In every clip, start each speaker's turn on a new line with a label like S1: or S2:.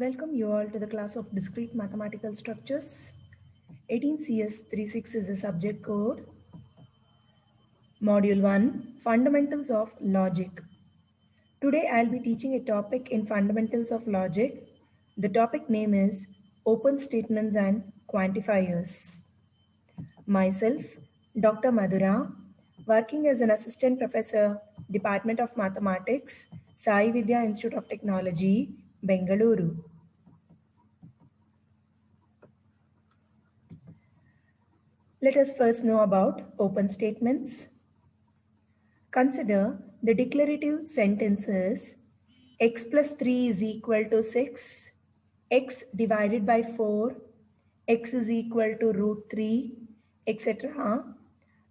S1: Welcome you all to the class of discrete mathematical structures. 18CS36 is a subject code. Module 1, Fundamentals of Logic. Today I'll be teaching a topic in Fundamentals of Logic. The topic name is Open Statements and Quantifiers. Myself, Dr. Madhura, working as an Assistant Professor, Department of Mathematics, Sai Vidya Institute of Technology, Bengaluru. Let us first know about open statements. Consider the declarative sentences x plus 3 is equal to 6, x divided by 4, x is equal to root 3, etc.,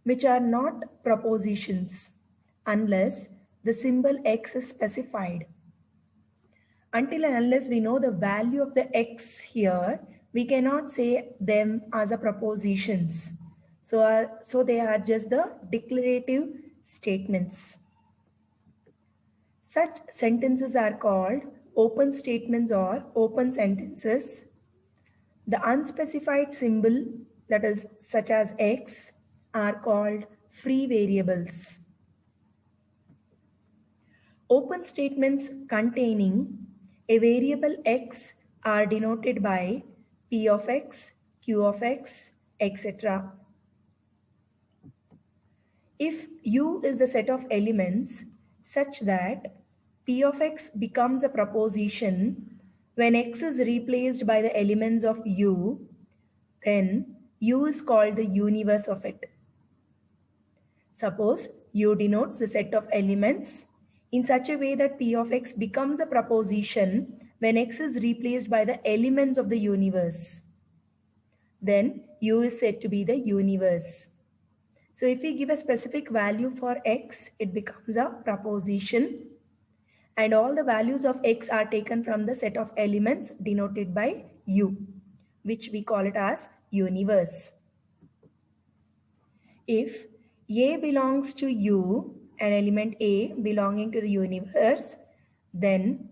S1: which are not propositions unless the symbol x is specified. Until and unless we know the value of the x here, we cannot say them as a propositions. So they are just the declarative statements. Such sentences are called open statements or open sentences. The unspecified symbol, that is such as x, are called free variables. Open statements containing a variable x are denoted by p of x, q of x, etc. If U is the set of elements such that P of x becomes a proposition when x is replaced by the elements of U, then U is called the universe of it. Suppose U denotes the set of elements in such a way that P of x becomes a proposition when x is replaced by the elements of the universe. Then U is said to be the universe. So if we give a specific value for x, it becomes a proposition. And all the values of x are taken from the set of elements denoted by U, which we call it as universe. If A belongs to U, an element A belonging to the universe, then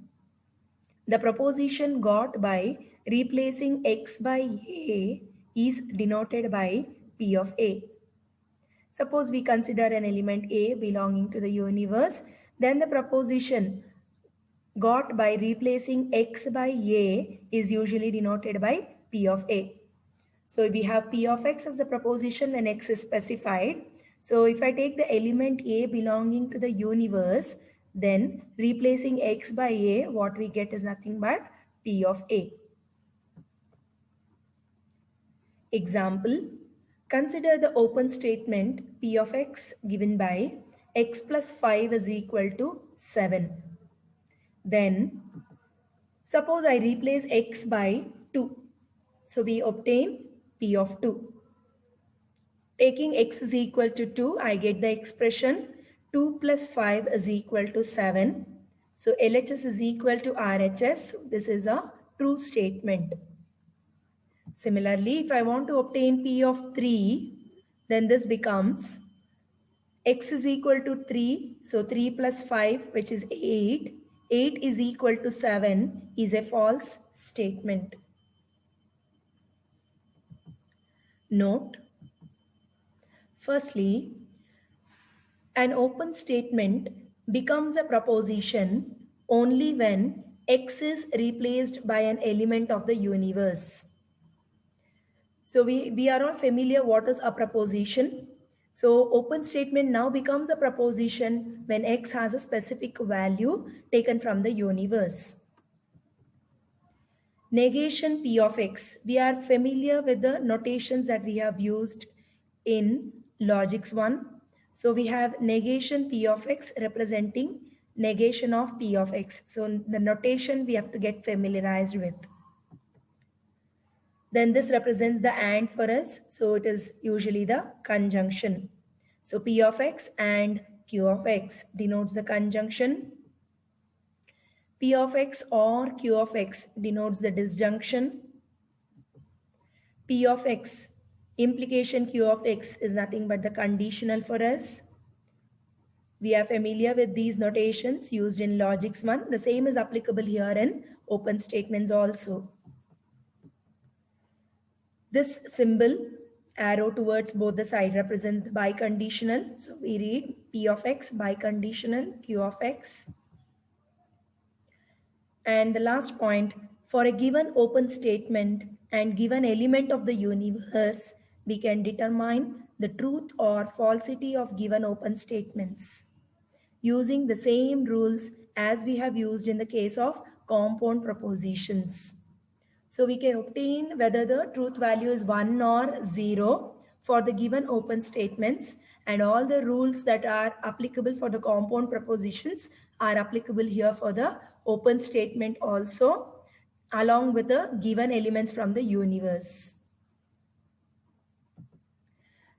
S1: the proposition got by replacing x by A is denoted by P of A. Suppose we consider an element A belonging to the universe, then the proposition got by replacing x by A is usually denoted by P of A. So we have P of x as the proposition when x is specified. So if I take the element A belonging to the universe, then replacing x by A, what we get is nothing but P of A. Example. Consider the open statement P of x given by x plus 5 is equal to 7. Then, suppose I replace x by 2. So we obtain P of 2. Taking x is equal to 2, I get the expression 2 plus 5 is equal to 7. So LHS is equal to RHS. This is a true statement. Similarly, if I want to obtain P of 3, then this becomes x is equal to 3. So 3 plus 5, which is 8. 8 is equal to 7 is a false statement. Note, firstly, an open statement becomes a proposition only when x is replaced by an element of the universe. So we are all familiar what is a proposition. So open statement now becomes a proposition when x has a specific value taken from the universe. Negation P of x. We are familiar with the notations that we have used in Logics 1. So we have negation P of x representing negation of P of x. So the notation we have to get familiarized with. Then this represents the AND for us. So it is usually the conjunction. So P of x and Q of x denotes the conjunction. P of x or Q of x denotes the disjunction. P of x, implication Q of x is nothing but the conditional for us. We are familiar with these notations used in Logics 1. The same is applicable here in open statements also. This symbol, arrow towards both the side, represents the biconditional. So we read P of X biconditional, Q of X. And the last point, for a given open statement and given element of the universe, we can determine the truth or falsity of given open statements using the same rules as we have used in the case of compound propositions. So we can obtain whether the truth value is 1 or 0 for the given open statements, and all the rules that are applicable for the compound propositions are applicable here for the open statement also, along with the given elements from the universe.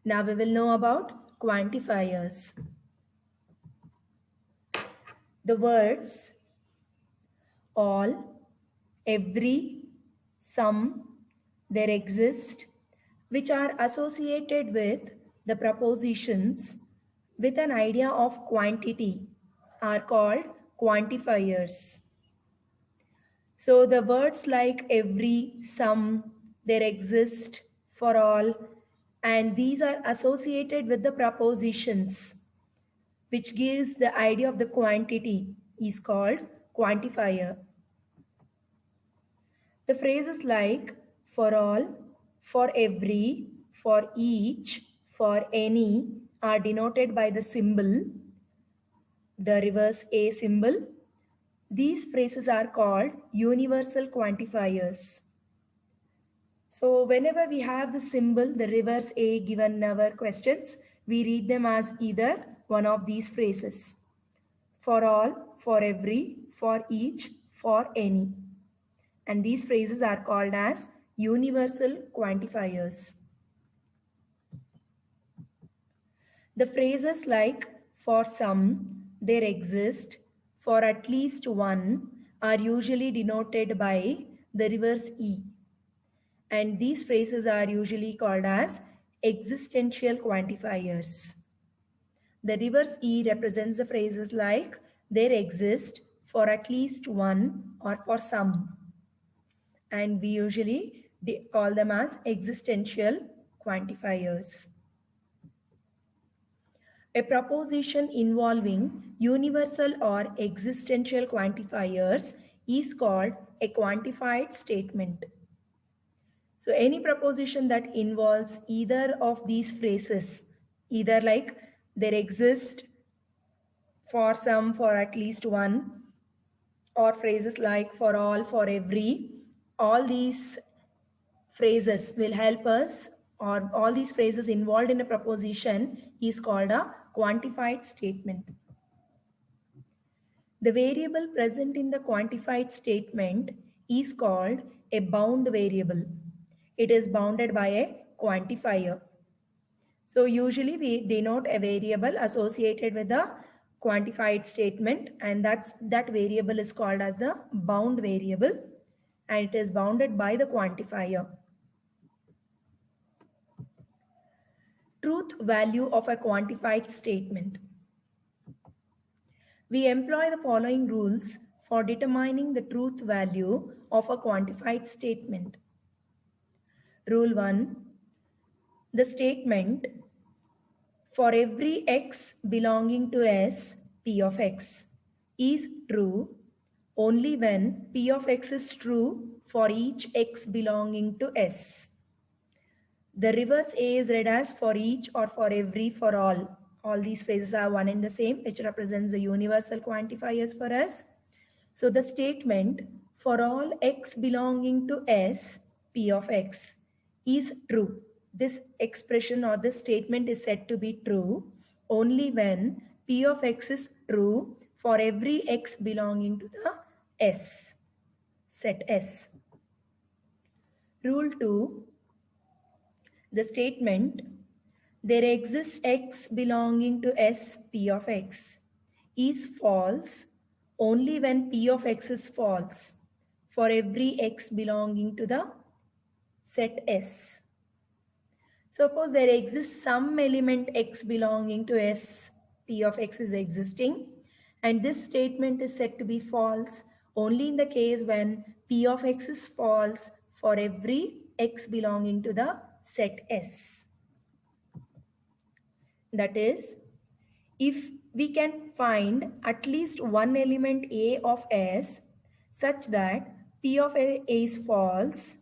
S1: Now we will know about quantifiers. The words all, every, some, there exist, which are associated with the propositions with an idea of quantity, are called quantifiers. So the words like every, some, there exist, for all, and these are associated with the propositions which gives the idea of the quantity is called quantifier. The phrases like for all, for every, for each, for any are denoted by the symbol, the reverse A symbol. These phrases are called universal quantifiers. So whenever we have the symbol, the reverse A given in our questions, we read them as either one of these phrases. For all, for every, for each, for any. And these phrases are called as universal quantifiers. The phrases like for some, there exist, for at least one are usually denoted by the reverse E. And these phrases are usually called as existential quantifiers. The reverse E represents the phrases like there exist, for at least one, or for some. And we usually call them as existential quantifiers. A proposition involving universal or existential quantifiers is called a quantified statement. So any proposition that involves either of these phrases, either like there exist, for some, for at least one, or phrases like for all, for every, all these phrases will help us, or all these phrases involved in a proposition is called a quantified statement. The variable present in the quantified statement is called a bound variable. It is bounded by a quantifier. So usually we denote a variable associated with a quantified statement, and that variable is called as the bound variable, and it is bounded by the quantifier. Truth value of a quantified statement. We employ the following rules for determining the truth value of a quantified statement. Rule 1. The statement for every x belonging to S, P of x, is true only when P of x is true for each x belonging to S. The reverse A is read as for each or for every, for all. All these phrases are one and the same, which represents the universal quantifiers for us. So the statement for all x belonging to S, P of x, is true. This expression or this statement is said to be true only when P of x is true for every x belonging to the S, set S. Rule 2. The statement there exists x belonging to S, P of x, is false only when P of x is false for every x belonging to the set S. Suppose there exists some element x belonging to S, P of X is existing, and this statement is said to be false only in the case when P of X is false for every X belonging to the set S. That is, if we can find at least one element A of S such that P of A is false,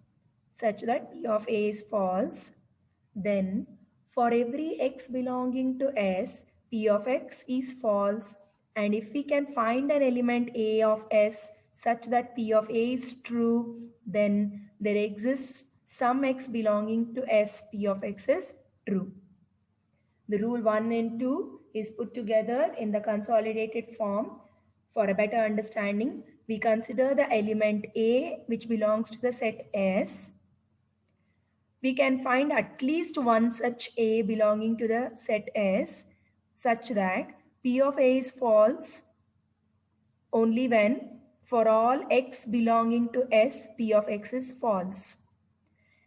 S1: then for every X belonging to S, P of X is false. And if we can find an element A of S such that P of A is true, then there exists some X belonging to S, P of X is true. The rule 1 and 2 is put together in the consolidated form. For a better understanding, we consider the element A which belongs to the set S. We can find at least one such A belonging to the set S such that P of A is false only when for all X belonging to S, P of X is false.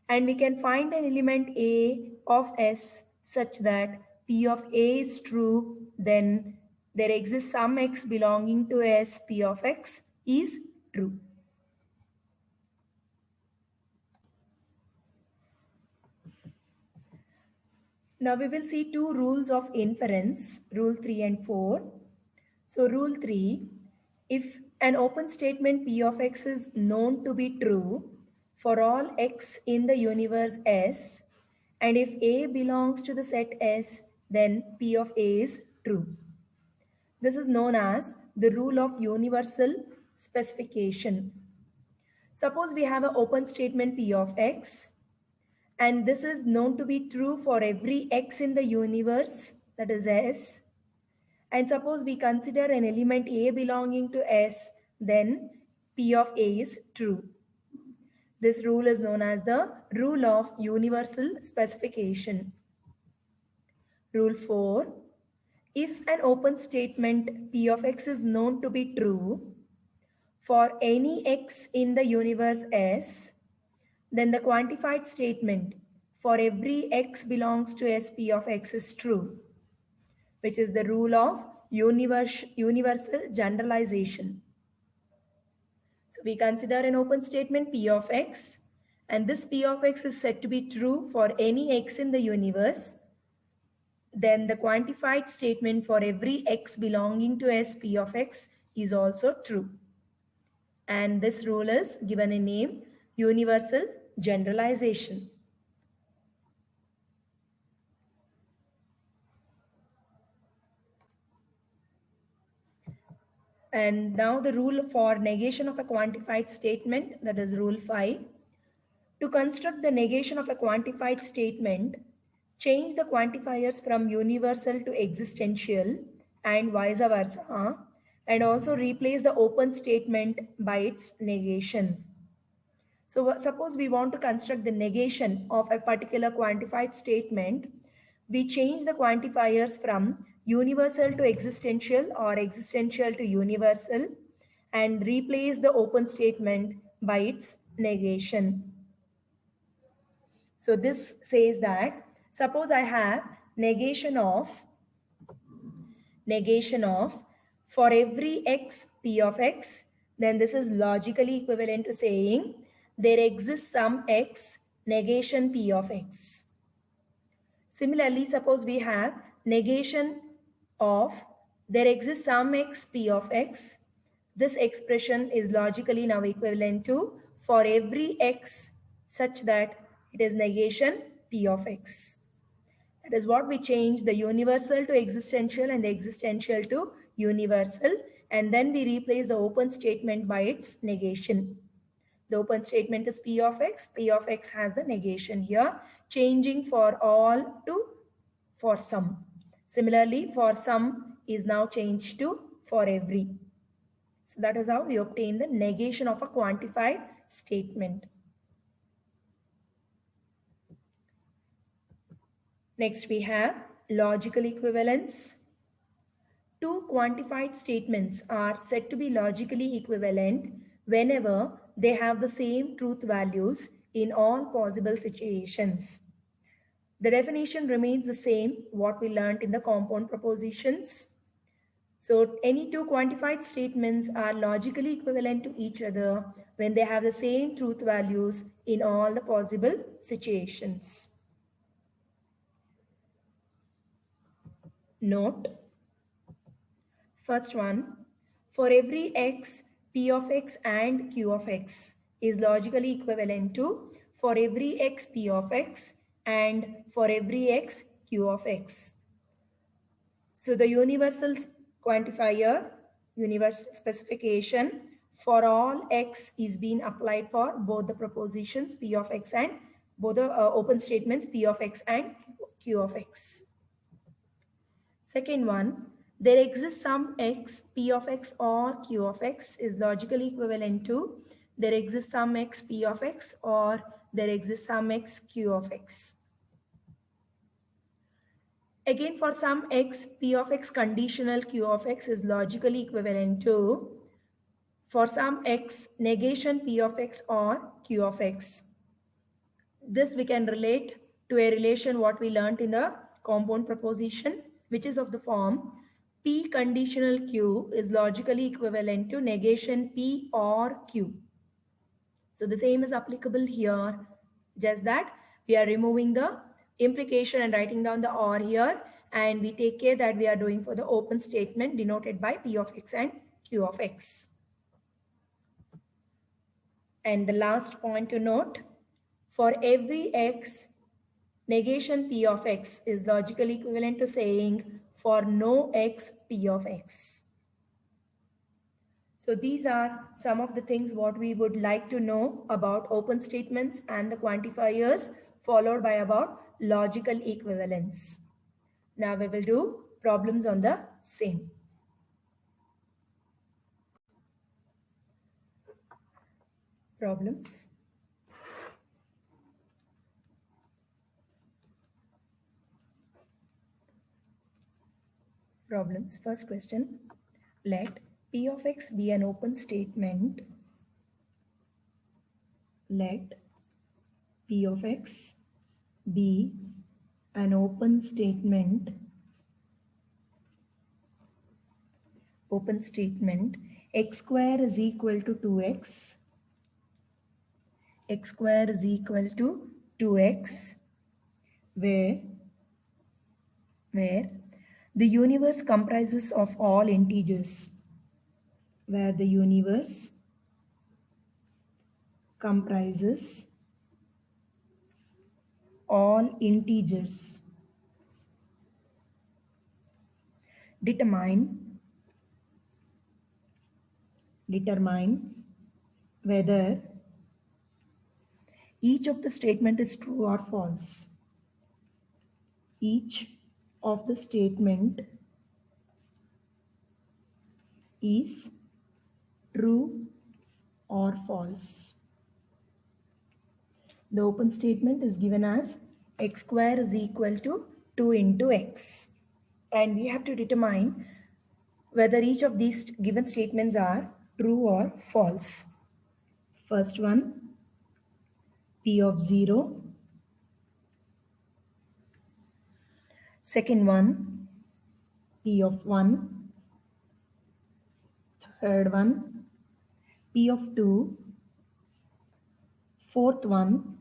S1: And we can find an element A of S such that P of A is true, then there exists some X belonging to S, P of X is true. Now we will see two rules of inference, rule 3 and 4. So rule 3, if an open statement P of X is known to be true for all X in the universe S, and if A belongs to the set S, then P of A is true. This is known as the rule of universal specification. Suppose we have an open statement P of X, and this is known to be true for every X in the universe, that is S. And suppose we consider an element A belonging to S, then P of A is true. This rule is known as the rule of universal specification. Rule 4. If an open statement P of X is known to be true for any X in the universe S, then the quantified statement for every X belongs to S, P of X is true, which is the rule of universal generalization. So we consider an open statement P of X, and this P of X is said to be true for any X in the universe. Then the quantified statement for every X belonging to S, P of X is also true. And this rule is given a name, universal generalization. And now the rule for negation of a quantified statement, that is rule 5. To construct the negation of a quantified statement, change the quantifiers from universal to existential and vice versa, and also replace the open statement by its negation. So suppose we want to construct the negation of a particular quantified statement, we change the quantifiers from universal to existential or existential to universal and replace the open statement by its negation. So this says that suppose I have negation of for every X P of X, then this is logically equivalent to saying there exists some X negation P of X. Similarly, suppose we have negation of there exists some X P of X. This expression is logically now equivalent to for every X such that it is negation P of X. That is what we change the universal to existential and the existential to universal, and then we replace the open statement by its negation. The open statement is P of X. P of X has the negation here, changing for all to for some. Similarly, for some is now changed to for every. So that is how we obtain the negation of a quantified statement. Next we have logical equivalence. Two quantified statements are said to be logically equivalent whenever they have the same truth values in all possible situations. The definition remains the same, what we learned in the compound propositions. So any two quantified statements are logically equivalent to each other when they have the same truth values in all the possible situations. Note, first one, for every x, p of x and q of x is logically equivalent to for every x, p of x and for every x, q of x. So the universal quantifier, universal specification for all x is being applied for both the propositions p of x and both the open statements p of x and q of x. Second one, there exists some x, p of x or q of x is logically equivalent to there exists some x, p of x or there exists some x, q of x. Again, for some x, p of x conditional q of x is logically equivalent to for some x, negation p of x or q of x. This we can relate to a relation what we learnt in the compound proposition, which is of the form p conditional q is logically equivalent to negation p or q. So the same is applicable here, just that we are removing the implication and writing down the or here, and we take care that we are doing for the open statement denoted by p of x and q of x. And the last point to note, for every x, negation p of x is logically equivalent to saying for no x, p of x. So these are some of the things what we would like to know about open statements and the quantifiers, followed by about logical equivalence. Now we will do problems on the same. Problems. First question, let p of x be an open statement. Let p of x be an open statement. Open statement, x square is equal to 2x. X square is equal to 2x, where the universe comprises of all integers. Where the universe comprises all integers. Determine whether each of the statement is true or false. Each of the statement is true or false. The open statement is given as x square is equal to 2 into x. And we have to determine whether each of these given statements are true or false. First one, p of 0. Second one, p of 1. Third one, p of 2. Fourth one,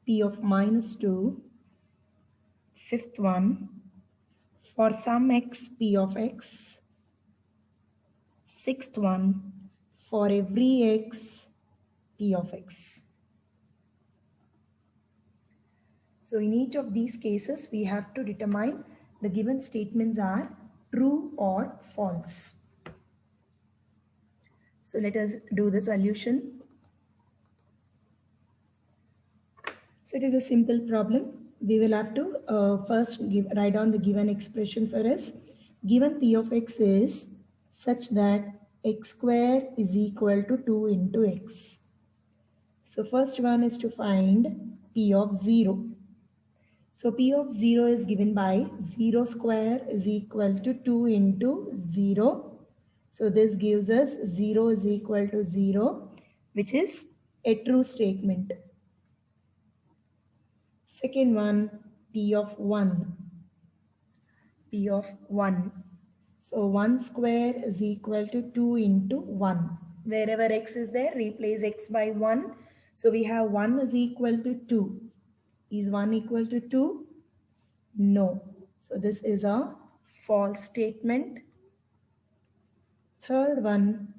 S1: p of minus 2. Fifth one, for some x, p of x. Sixth one, for every x, p of x. So in each of these cases, we have to determine the given statements are true or false. So let us do the solution. So it is a simple problem. We will have to first write down the given expression for us. Given p of x is such that x square is equal to 2 into x. So first one is to find p of 0. So p of 0 is given by 0 square is equal to 2 into 0. So this gives us 0 is equal to 0, which is a true statement. Second one, P of 1. P of 1. So 1 square is equal to 2 into 1. Wherever x is there, replace x by 1. So we have 1 is equal to 2. Is 1 equal to 2? No. So this is a false statement. Third one,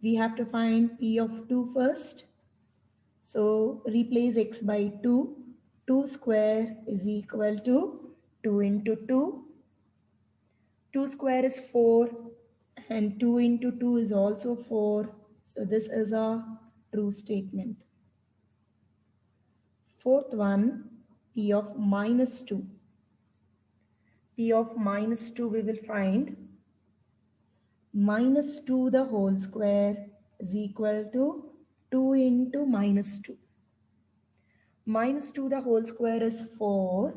S1: we have to find P of 2 first. So replace x by 2. 2 square is equal to 2 into 2. 2 square is 4 and 2 into 2 is also 4. So this is a true statement. Fourth one, P of minus 2. P of minus 2 we will find minus 2 the whole square is equal to 2 into minus 2. Minus 2 the whole square is 4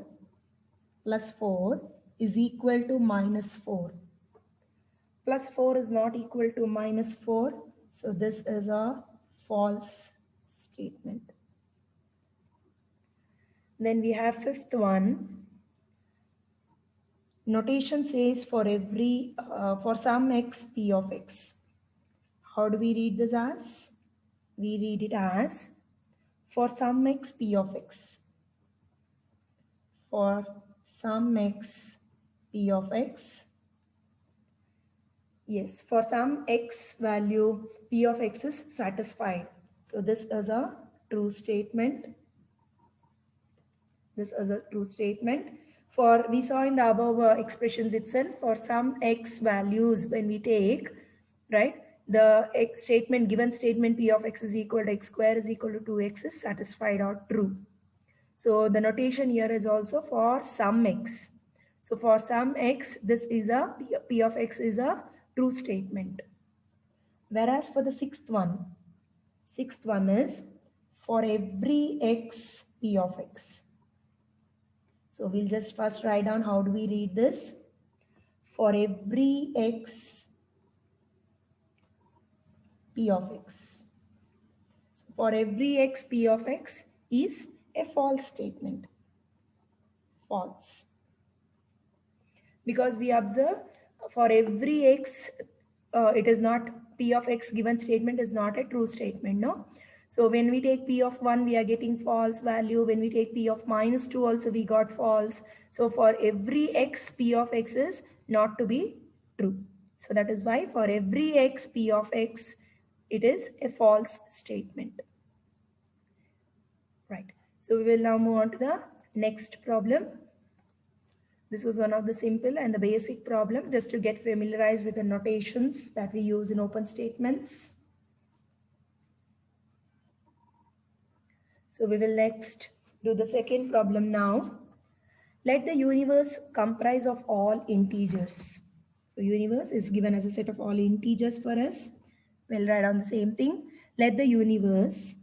S1: plus 4 is equal to minus 4. Plus 4 is not equal to minus 4. So this is a false statement. Then we have fifth one. Notation says for every, for some x, p of x. How do we read this as? We read it as for some x, p of x. For some x, p of x. Yes, for some x value, p of x is satisfied. So this is a true statement. This is a true statement. For we saw in the above expressions itself, for some x values when we take, right, the x statement, given statement p of x is equal to x square is equal to 2x is satisfied or true. So the notation here is also for some x. So for some x, this is a p of x is a true statement. Whereas for the sixth one is for every x, p of x. So we'll just first write down how do we read this. For every x, p of x. So for every x, p of x is a false statement. False. Because we observe for every x, it is not, p of x given statement is not a true statement, no? So when we take p of 1, we are getting false value. When we take p of minus 2 also we got false. So for every x, p of x is not to be true. So that is why for every x, p of x, it is a false statement. Right. So we will now move on to the next problem. This was one of the simple and the basic problem, just to get familiarized with the notations that we use in open statements. So we will next do the second problem now. Let the universe comprise of all integers. So universe is given as a set of all integers for us. We'll write down the same thing. Let the universe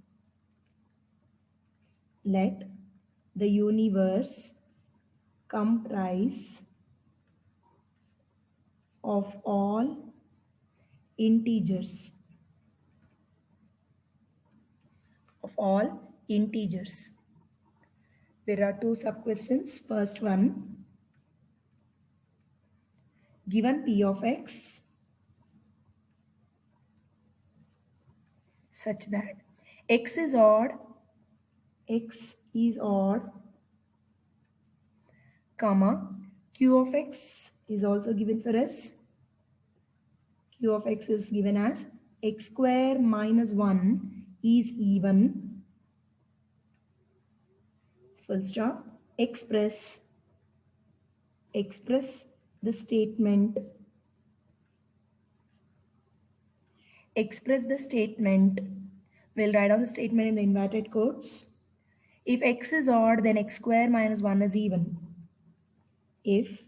S1: comprise of all integers. Of all integers. There are two sub-questions. First one, given p of x such that x is odd, comma, q of x is also given for us. Q of x is given as x square minus 1 is even, full stop. Express the statement. Express the statement. We'll write down the statement in the inverted quotes. If x is odd, then x square minus 1 is even. If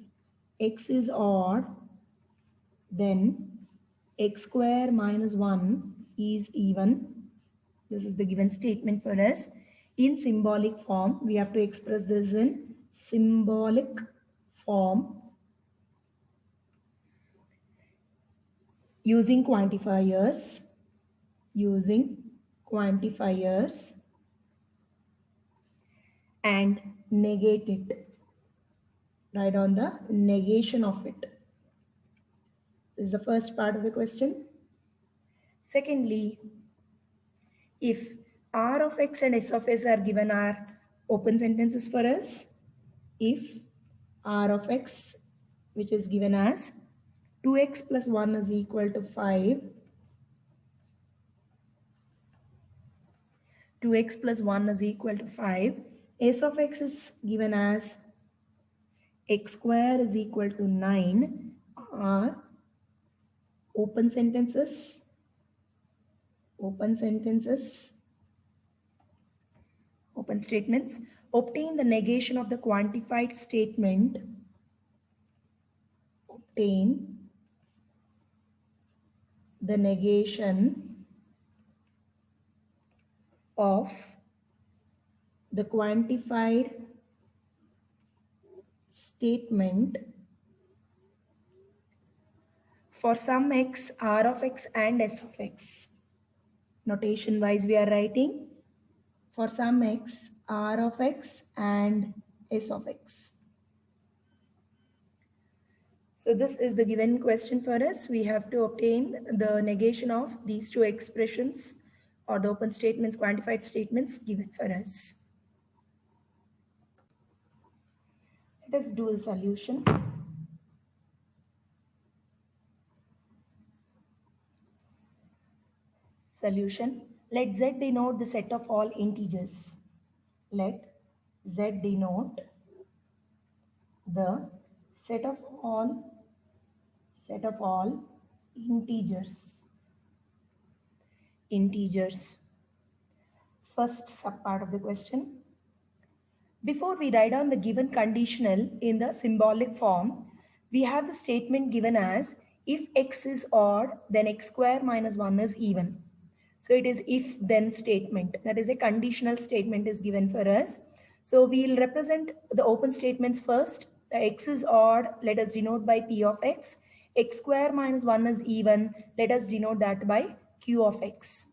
S1: x is odd, then x square minus 1 is even. This is the given statement for us. In symbolic form, we have to express this in symbolic form using quantifiers. and negate it. Write on the negation of it. This is the first part of the question. Secondly, if R of x and S of s are given are open sentences for us. If R of x, which is given as 2x plus 1 is equal to 5, 2x plus 1 is equal to 5, S of x is given as x square is equal to 9 are open sentences, open statements. Obtain the negation of the quantified statement. Obtain the negation of the quantified statement for some x, R of x and S of x. Notation wise we are writing for some x, R of x and S of x. So this is the given question for us. We have to obtain the negation of these two expressions or the open statements, quantified statements given for us. Let us do the solution. Solution. Let Z denote the set of all integers. Let Z denote the set of all integers. First subpart of the question. Before we write down the given conditional in the symbolic form, we have the statement given as if x is odd, then x square minus 1 is even. So it is if then statement. That is a conditional statement is given for us. So we'll represent the open statements first. The x is odd, let us denote by p of x. X square minus 1 is even, let us denote that by q of x.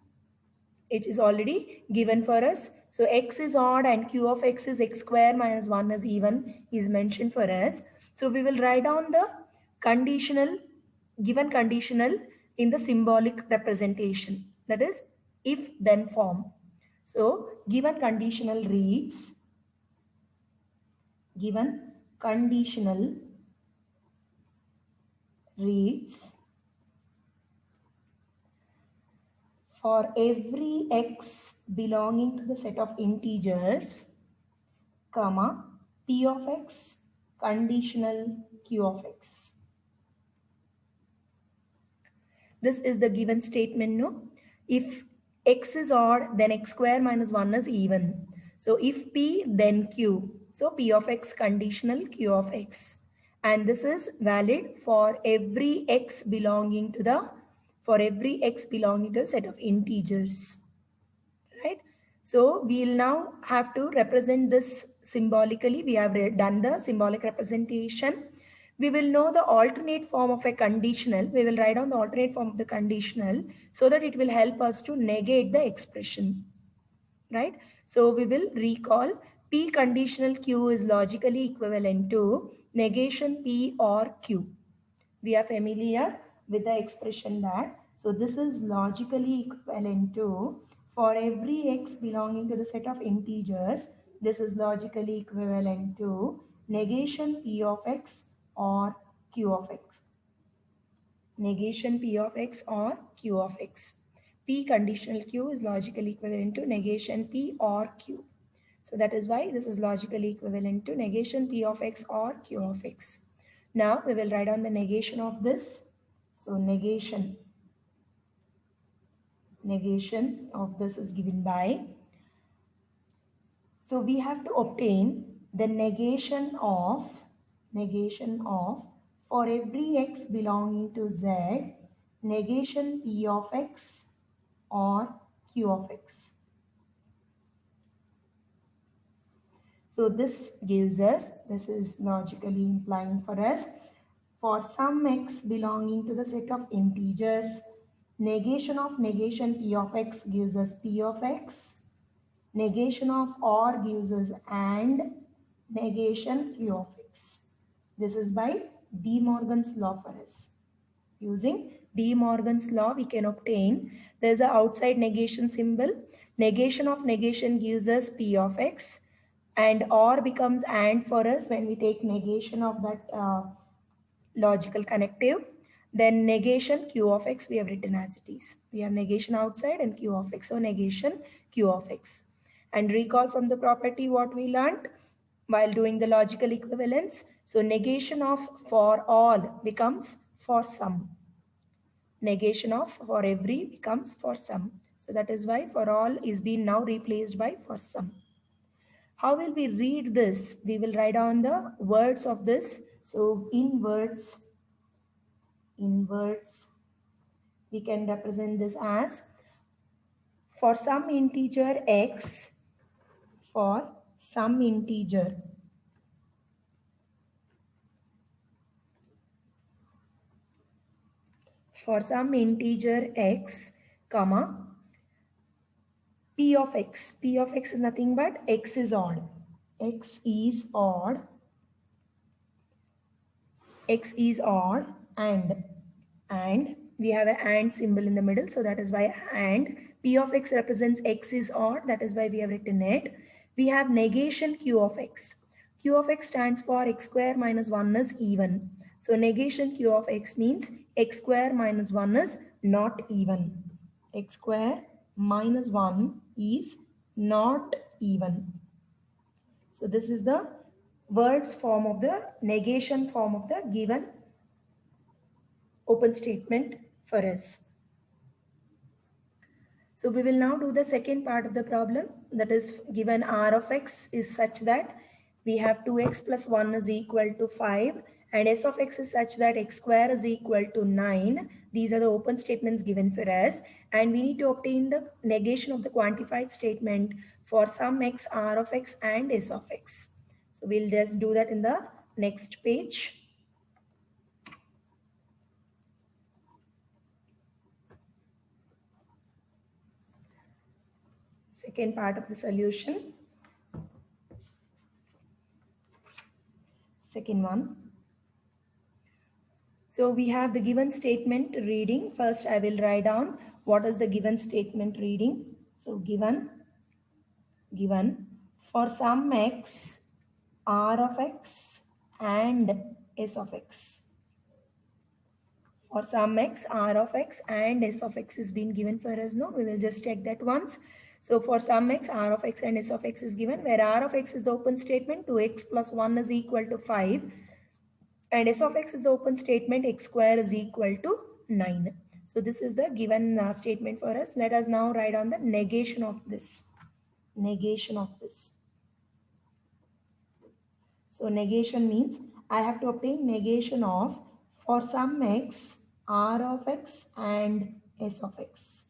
S1: It is already given for us. So x is odd and q of x is x square minus 1 is even is mentioned for us. So we will write down the conditional, given conditional in the symbolic representation. That is if then form. So given conditional reads, for every x belonging to the set of integers, comma, p of x, conditional q of x. This is the given statement, no? If x is odd, then x square minus 1 is even. So if p, then q. So p of x conditional q of x. And this is valid for every x belonging to the set of integers. Right? So we'll now have to represent this symbolically. We have done the symbolic representation. We will know the alternate form of a conditional. We will write down the alternate form of the conditional so that it will help us to negate the expression. Right? So we will recall P conditional Q is logically equivalent to negation P or Q. We are familiar with the expression that. So this is logically equivalent to, for every x belonging to the set of integers, this is logically equivalent to negation P of x or Q of x. Negation P of x or Q of x. P conditional Q is logically equivalent to negation P or Q. So that is why this is logically equivalent to negation P of x or Q of x. Now we will write down the negation of this. So negation of this is given by. So we have to obtain the negation of for every x belonging to Z, negation P of x or Q of x. So this gives us, this is logically implying for us, for some x belonging to the set of integers, negation of negation P of x gives us P of x, Negation of or gives us and negation Q of x. This is by De Morgan's law for us. Using De Morgan's law, we can obtain, there's an outside negation symbol. Negation of negation gives us P of x, and or becomes and for us when we take negation of that logical connective. Then negation Q of x we have written as it is. We have negation outside and Q of x. So negation Q of x. And recall from the property what we learnt while doing the logical equivalence. So negation of for all becomes for some. Negation of for every becomes for some. So that is why for all is being now replaced by for some. How will we read this? We will write down the words of this. So in words, we can represent this as for some integer x, for some integer x, comma, p of x. P of x is nothing but x is odd. X is odd. X is odd and we have an and symbol in the middle. So that is why and p of x represents x is odd. That is why we have written it. We have negation q of x. Q of x stands for x square minus 1 is even. So negation q of x means x square minus 1 is not even. X square minus 1 is not even. So this is the words form of the negation form of the given open statement for us. So we will now do the second part of the problem, that is given r of x is such that we have 2x plus 1 is equal to 5 and s of x is such that x square is equal to 9. These are the open statements given for us and we need to obtain the negation of the quantified statement for some x, r of x and s of x. So we'll just do that in the next page. Second part of the solution. Second one. So we have the given statement reading. First I will write down what is the given statement reading. So given for some x, r of x and s of x. For some x, r of x and s of x is being given for us. No, we will just check that once. So for some x, r of x and s of x is given, where r of x is the open statement, 2x plus 1 is equal to 5. And s of x is the open statement, x square is equal to 9. So this is the given statement for us. Let us now write on the negation of this. Negation of this. So negation means I have to obtain negation of for some x, r of x and s of x.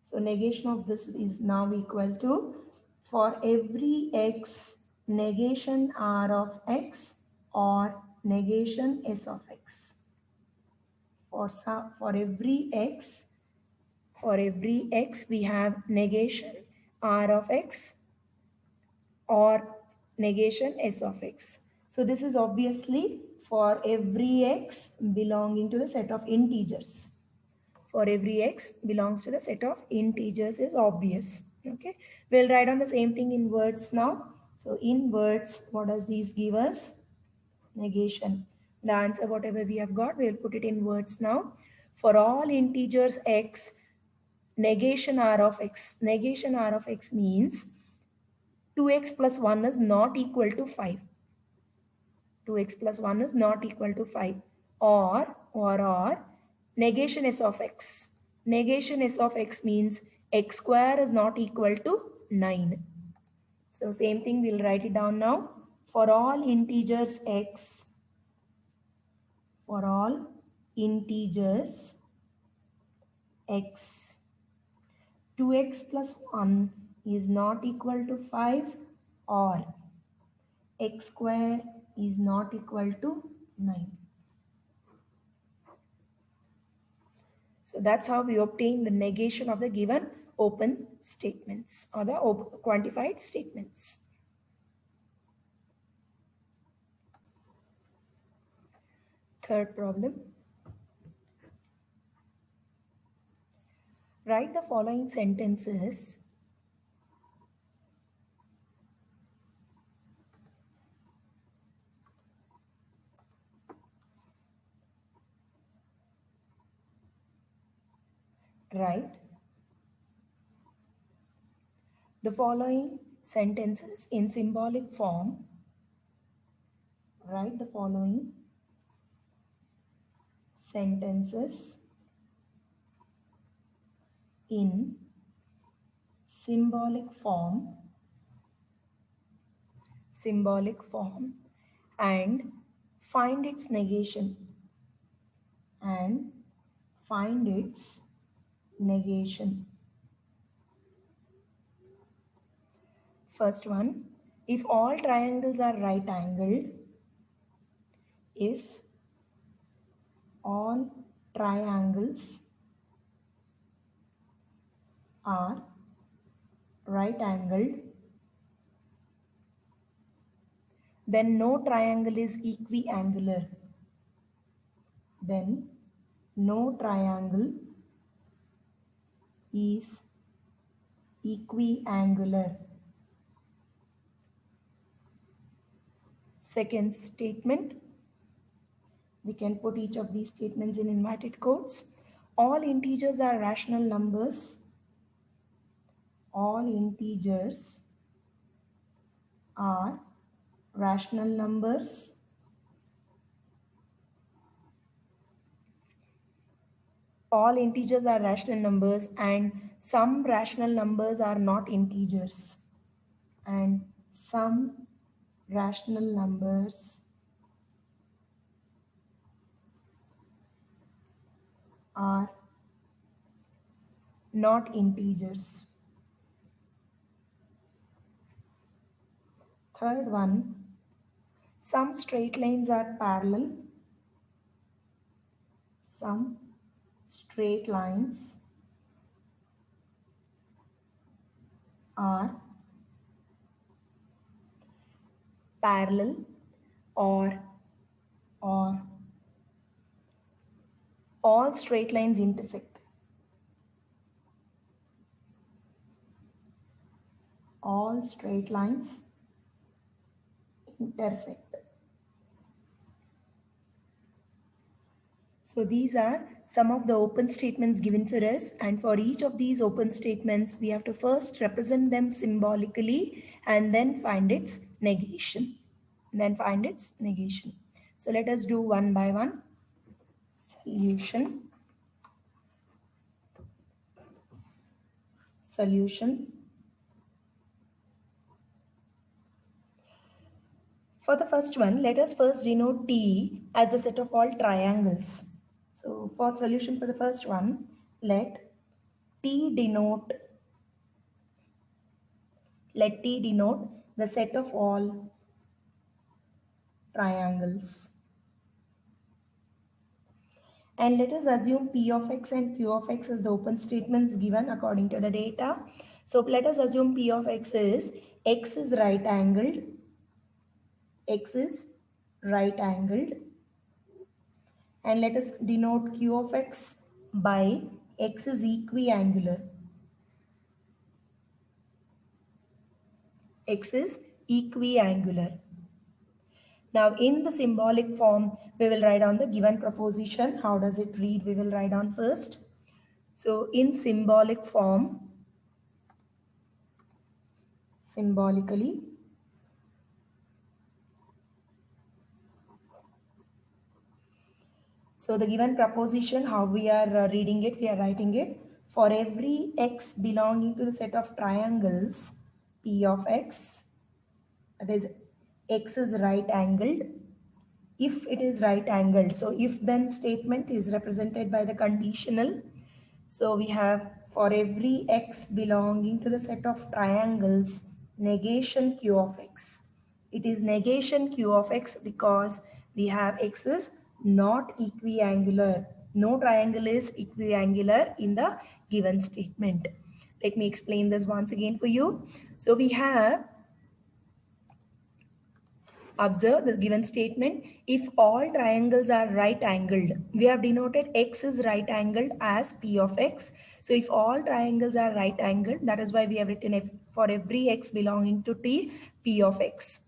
S1: So negation of this is now equal to for every x, negation r of x or negation s of x. For every x we have negation r of x or negation s of x. So this is obviously for every x belonging to the set of integers. For every x belongs to the set of integers is obvious. Okay, we'll write on the same thing in words now. So in words, what does these give us? Negation. The answer whatever we have got, we'll put it in words now. For all integers x, negation r of x. Negation r of x means 2x plus 1 is not equal to 5. 2x plus 1 is not equal to 5. Or negation s of x. Negation s of x means x square is not equal to 9. So same thing, we'll write it down now. For all integers x, for all integers x, 2x plus 1 is not equal to 5 or x square is not equal to 9. So that's how we obtain the negation of the given open statements or the quantified statements. Third problem. Write the following sentences write the following sentences in symbolic form. Write the following sentences in symbolic form and find its negation First one, if all triangles are right angled, if all triangles are right angled, then no triangle is equiangular. Then no triangle is equiangular. Second statement, we can put each of these statements in inverted quotes. All integers are rational numbers. All integers are rational numbers. All integers are rational numbers and some rational numbers are not integers. And some rational numbers are not integers. Third one, some straight lines are parallel. Some straight lines are parallel or all straight lines intersect. All straight lines intersect. So these are some of the open statements given for us, and for each of these open statements we have to first represent them symbolically and then find its negation. So let us do one by one. Solution. For the first one, let us first denote T as a set of all triangles. So for solution for the first one, let T denote the set of all triangles. And let us assume P of x and Q of x as the open statements given according to the data. So let us assume P of x is right angled. X is right angled. And let us denote Q of x by x is equiangular. X is equiangular. Now in the symbolic form, we will write on the given proposition. How does it read? We will write on first. So in symbolic form, symbolically, so the given proposition, how we are reading it, we are writing it. For every x belonging to the set of triangles, P of x, that is x is right angled. If it is right angled, so if then statement is represented by the conditional. So we have for every x belonging to the set of triangles, negation Q of x. It is negation Q of x because we have x is not equiangular. No triangle is equiangular in the given statement. Let me explain this once again for you. So we have, observe the given statement. If all triangles are right angled, we have denoted x is right angled as p of x. So if all triangles are right angled, that is why we have written for every x belonging to t, p of x.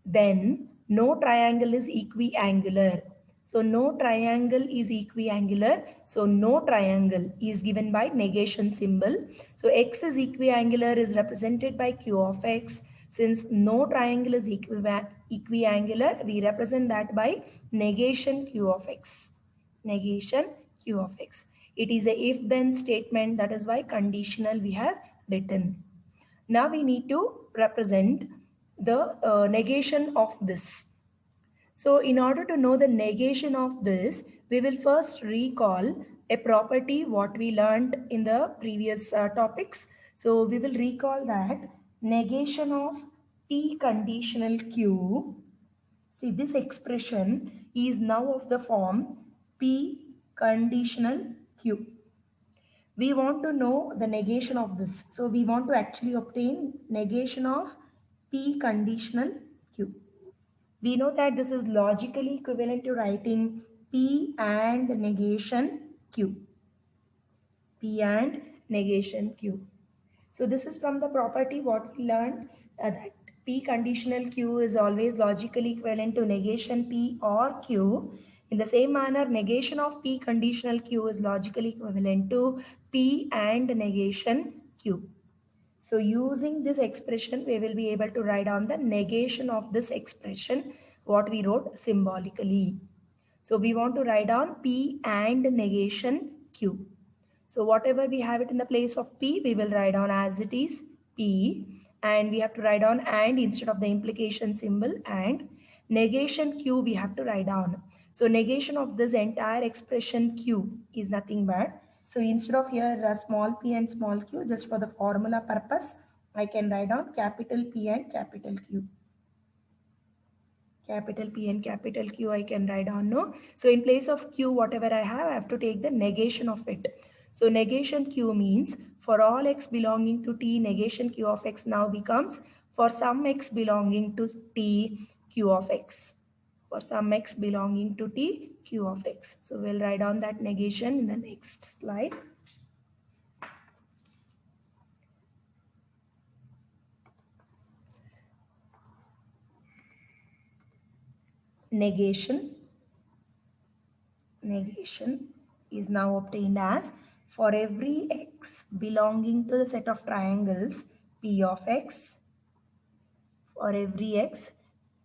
S1: Then no triangle is equiangular. So no triangle is equiangular. So no triangle is given by negation symbol. So x is equiangular is represented by q of x. Since no triangle is equiangular, we represent that by negation q of x. Negation q of x. It is a if-then statement. That is why conditional we have written. Now we need to represent the negation of this. So in order to know the negation of this, we will first recall a property what we learned in the previous topics. So we will recall that negation of P conditional Q. See, this expression is now of the form P conditional Q. We want to know the negation of this. So we want to actually obtain negation of P conditional Q. We know that this is logically equivalent to writing P and negation Q. P and negation Q. So this is from the property what we learned, that P conditional Q is always logically equivalent to negation P or Q. In the same manner, negation of P conditional Q is logically equivalent to P and negation Q. So using this expression, we will be able to write down the negation of this expression, what we wrote symbolically. So we want to write down P and negation Q. So whatever we have it in the place of P, we will write down as it is P, and we have to write down and instead of the implication symbol, and negation Q we have to write down. So negation of this entire expression Q is nothing but, so instead of here small p and small q, just for the formula purpose, I can write down capital P and capital Q. Capital P and capital Q I can write down, no? So in place of Q, whatever I have to take the negation of it. So negation Q means for all x belonging to T, negation Q of x now becomes for some x belonging to T, Q of x. For some x belonging to T, Q of x. So we'll write down that negation in the next slide. Negation is now obtained as for every x belonging to the set of triangles P of x, for every x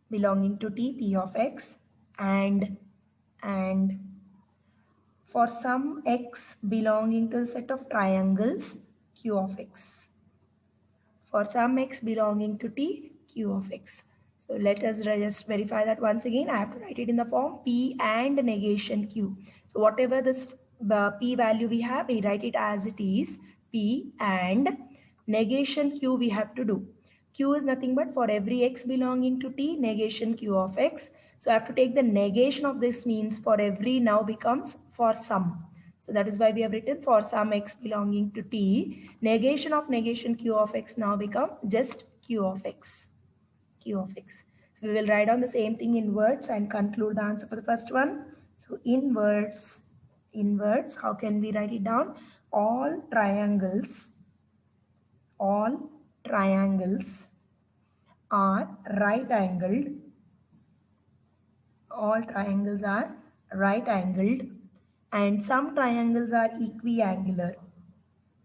S1: belonging to T, P of x, and for some x belonging to the set of triangles Q of x. For some x belonging to T, Q of x. So let us just verify that once again. I have to write it in the form P and negation Q. So whatever this P value we have, we write it as it is P, and negation Q we have to do. Q is nothing but for every x belonging to T, negation Q of x. So I have to take the negation of this, means for every now becomes for some. So that is why we have written for some x belonging to T, negation of negation Q of x now become just Q of x. Q of x. So we will write down the same thing in words and conclude the answer for the first one. So in words, how can we write it down? All triangles are right angled. All triangles are right angled, and some triangles are equiangular,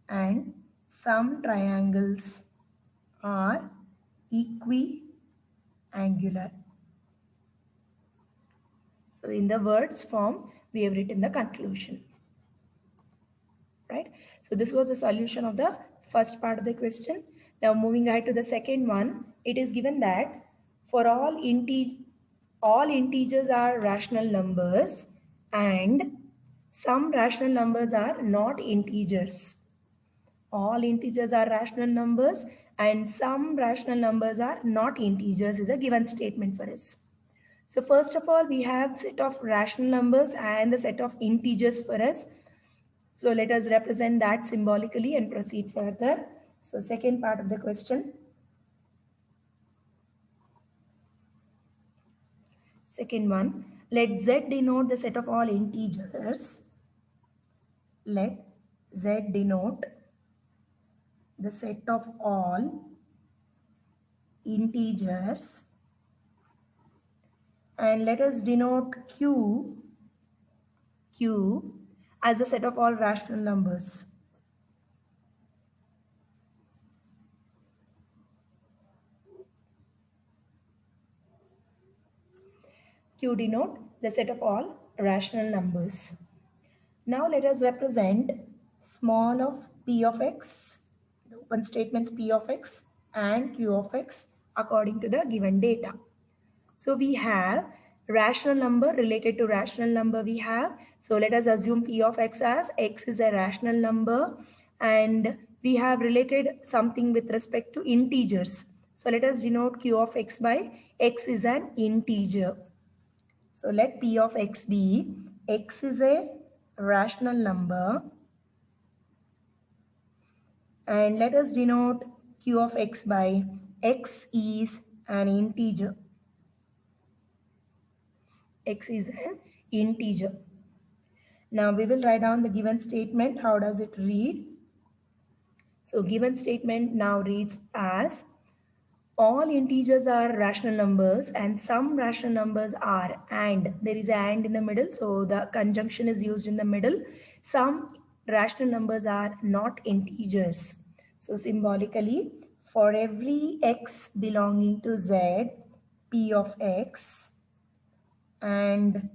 S1: and some triangles are equiangular. So in the words form, we have written the conclusion. Right? So this was the solution of the first part of the question. Now moving ahead to the second one, it is given that for all integers are rational numbers and some rational numbers are not integers. All integers are rational numbers and some rational numbers are not integers is a given statement for us. So first of all, we have set of rational numbers and the set of integers for us. So let us represent that symbolically and proceed further. So second part of the question. Second one, let Z denote the set of all integers. Let Z denote the set of all integers, and let us denote Q as the set of all rational numbers. Q denote the set of all rational numbers. Now let us represent small of P of x, the open statements P of x and Q of x according to the given data. So we have rational number related to rational number we have. So let us assume P of x as x is a rational number, and we have related something with respect to integers. So let us denote Q of x by x is an integer. So let P of x be x is a rational number, and let us denote Q of x by x is an integer. X is an integer. Now we will write down the given statement. How does it read? So given statement now reads as all integers are rational numbers and some rational numbers are, and there is an and in the middle, so the conjunction is used in the middle. Some rational numbers are not integers. So symbolically, for every x belonging to Z, P of x, and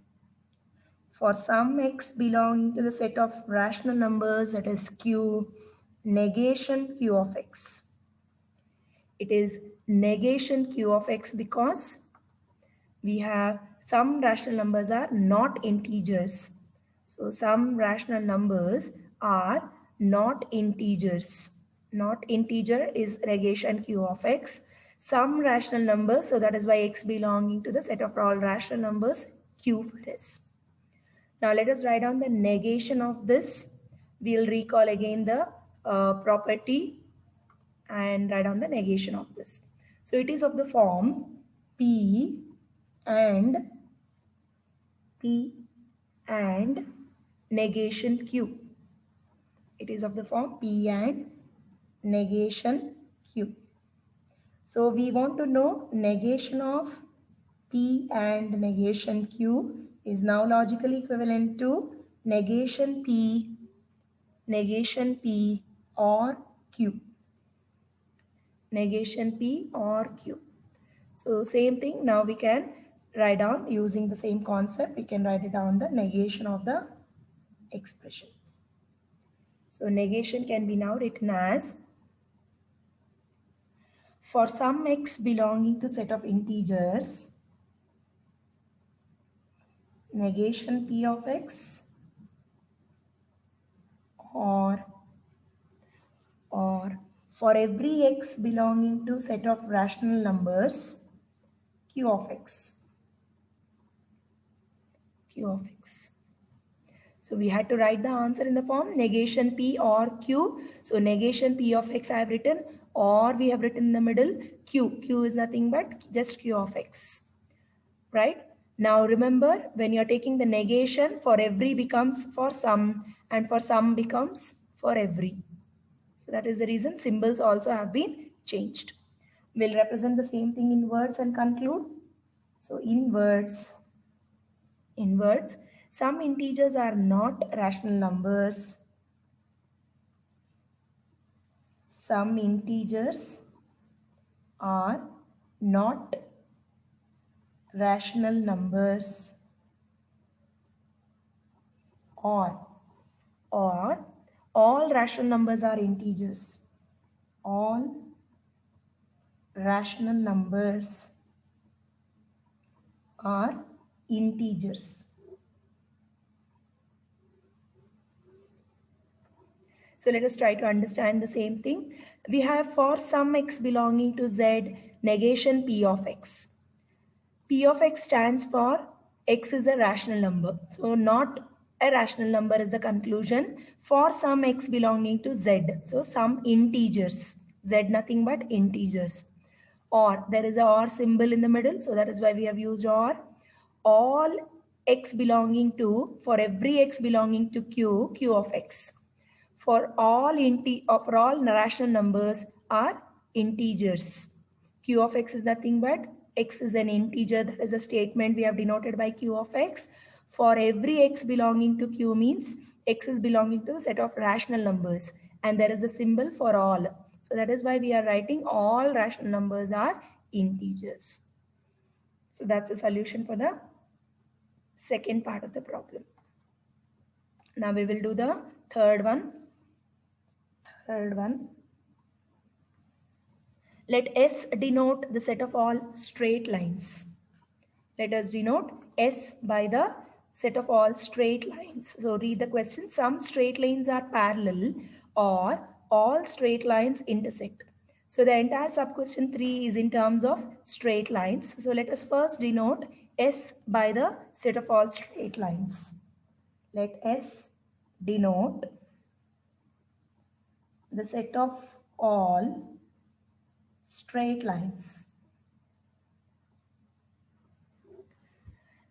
S1: for some x belonging to the set of rational numbers, that is Q, negation Q of x. It is negation Q of x because we have some rational numbers are not integers. So some rational numbers are not integers. Not integer is negation Q of x. Some rational numbers, so that is why x belonging to the set of all rational numbers, Q for s. Now let us write down the negation of this. We'll recall again the property and write down the negation of this. So it is of the form P and negation Q. It is of the form P and negation Q. So we want to know negation of P and negation Q is now logically equivalent to negation P or Q. Negation P or Q. So same thing, now we can write down using the same concept, we can write it down the negation of the expression. So negation can be now written as for some x belonging to set of integers, negation P of x or for every x belonging to set of rational numbers, Q of x. Q of x. So we had to write the answer in the form negation P or Q. So negation P of x I have written, or we have written in the middle Q. Q is nothing but just Q of x. Right? Now remember, when you are taking the negation, for every becomes for some and for some becomes for every. So that is the reason symbols also have been changed. We'll represent the same thing in words and conclude. So in words, some integers are not rational numbers. Some integers are not rational numbers, or all rational numbers are integers. All rational numbers are integers. So let us try to understand the same thing. We have for some x belonging to Z, negation P of x. P of x stands for x is a rational number. So not a rational number is the conclusion for some x belonging to z. So some integers, z nothing but integers. Or there is a or symbol in the middle, so that is why we have used or. All x belonging to, for every x belonging to q, q of x. For all rational numbers are integers. Q of x is nothing but x is an integer. That is a statement we have denoted by q of x. For every x belonging to q means x is belonging to a set of rational numbers, and there is a symbol for all. So that is why we are writing all rational numbers are integers. So that's the solution for the second part of the problem. Now we will do the third one. Let S denote the set of all straight lines. Let us denote S by the set of all straight lines. So read the question. Some straight lines are parallel or all straight lines intersect. So the entire sub-question 3 is in terms of straight lines. So let us first denote S by the set of all straight lines. Let S denote the set of all straight lines.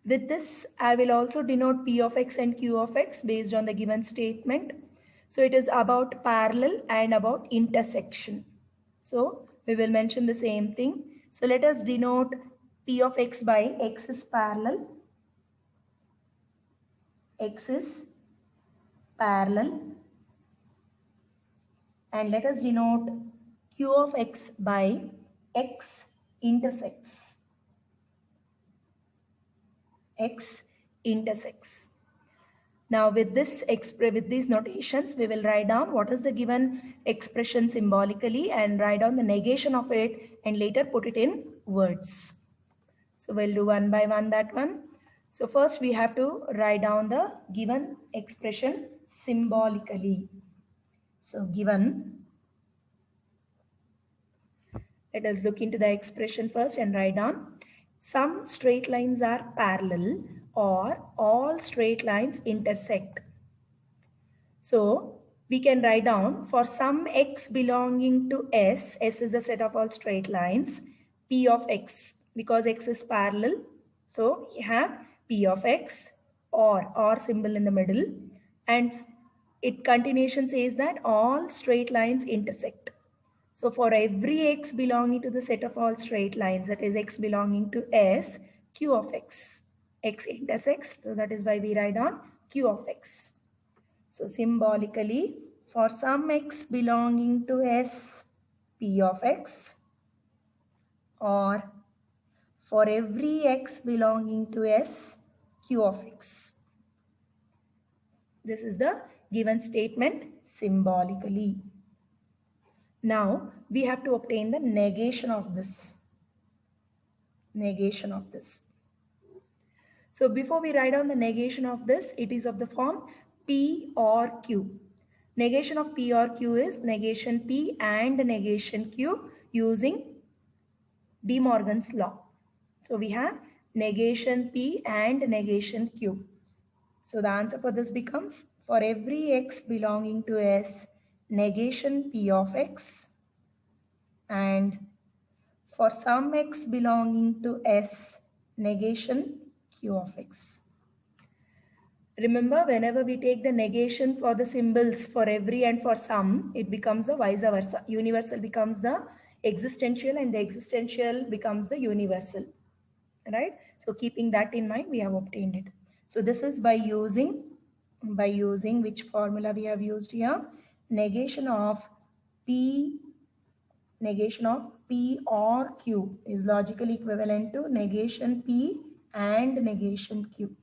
S1: With this, I will also denote P of x and Q of x based on the given statement. So it is about parallel and about intersection. So we will mention the same thing. So let us denote P of x by x is parallel. X is parallel. And let us denote Q of x by x intersects. X intersects. Now with these notations, we will write down what is the given expression symbolically and write down the negation of it and later put it in words. So we'll do one by one that one. So first we have to write down the given expression symbolically. So given, let us look into the expression first and write down. Some straight lines are parallel or all straight lines intersect. So we can write down for some x belonging to S, S is the set of all straight lines, P of x, because x is parallel. So we have P of x or symbol in the middle, and it continuation says that all straight lines intersect. So for every x belonging to the set of all straight lines, that is x belonging to S, Q of x intersects. So that is why we write on Q of x. So symbolically, for some x belonging to S, P of x, or for every x belonging to S, Q of x. This is the given statement symbolically. Now we have to obtain the negation of this. Negation of this. So before we write down the negation of this, it is of the form P or Q. Negation of P or Q is negation P and negation Q using De Morgan's law. So we have negation P and negation Q. So the answer for this becomes for every x belonging to S, negation P of x, and for some x belonging to S, negation Q of x. Remember, whenever we take the negation for the symbols for every and for some, it becomes the vice versa. Universal becomes the existential and the existential becomes the universal. Right? So keeping that in mind, we have obtained it. So this is by using which formula we have used here? Negation of P or Q is logically equivalent to negation P and negation Q.